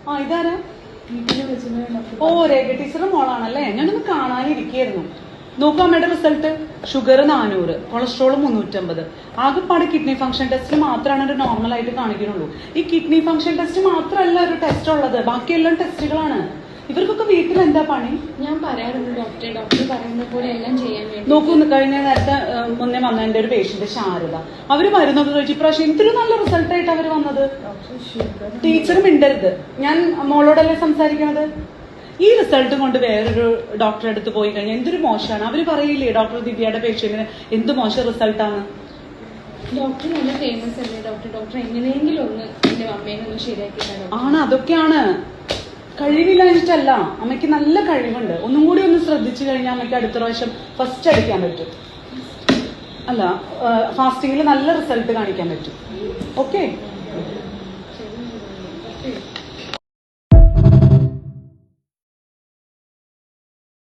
ആ ഇതാരാ? ഓ രേഖ ടീച്ചറുടെ മോളാണല്ലേ. ഞാനൊന്ന് കാണാനിരിക്കായിരുന്നു. നോക്കൂ അമ്മയുടെ റിസൾട്ട്. Sugar 400, cholesterol 350. ആകെപ്പാട് കിഡ്നി ഫംഗ്ഷൻ ടെസ്റ്റിൽ മാത്രമാണ് ഒരു നോർമൽ ആയിട്ട് കാണിക്കുന്നുള്ളൂ. ഈ കിഡ്നി ഫംഗ്ഷൻ ടെസ്റ്റ് മാത്രമല്ല ഒരു ടെസ്റ്റ് ഉള്ളത്, ബാക്കിയെല്ലാം ടെസ്റ്റുകളാണ്. ഇവർക്കൊക്കെ വീട്ടിൽ എന്താ പണി? ഞാൻ പറയാറുണ്ട് ഡോക്ടർ പറയുന്ന പോലെ എല്ലാം ചെയ്യാൻ വേണ്ടി. നോക്കൂ, കഴിഞ്ഞ നേരത്തെ മുന്നേ വന്ന എന്റെ ഒരു പേഷ്യന്റ് ശാരദ, അവര് മരുന്നൊക്കെ കഴിച്ചു. ഇപ്രാവശ്യം എന്തൊരു നല്ല റിസൾട്ട് ആയിട്ട് അവര് വന്നത്. ടീച്ചർ മിണ്ടരുത്, ഞാൻ മോളോടല്ലേ സംസാരിക്കണത്. ഈ റിസൾട്ട് കൊണ്ട് വേറൊരു ഡോക്ടറെ അടുത്ത് പോയി കഴിഞ്ഞാൽ എന്തൊരു മോശമാണ്. അവര് പറയില്ലേ ഡോക്ടർ ദിവ്യയുടെ പേഷ്യന്റിന് എന്ത് മോശം റിസൾട്ടാണ്. ഡോക്ടർ നല്ല ഫേമസ് അല്ലേ ഡോക്ടർ എങ്ങനെയെങ്കിലും ഒന്ന് എന്റെ അമ്മേനെ ഒന്ന് ശരിയാക്കി ആണ്. അതൊക്കെയാണ്, കഴിവില്ലാഞ്ഞിട്ടല്ല. അമ്മയ്ക്ക് നല്ല കഴിവുണ്ട്. ഒന്നും കൂടി ഒന്ന് ശ്രദ്ധിച്ചു കഴിഞ്ഞാൽ അമ്മയ്ക്ക് അടുത്ത പ്രാവശ്യം ഫസ്റ്റ് അടിക്കാൻ പറ്റും. അല്ല, ഫാസ്റ്റിംഗിൽ നല്ല റിസൾട്ട് കാണിക്കാൻ പറ്റും. ഓക്കെ.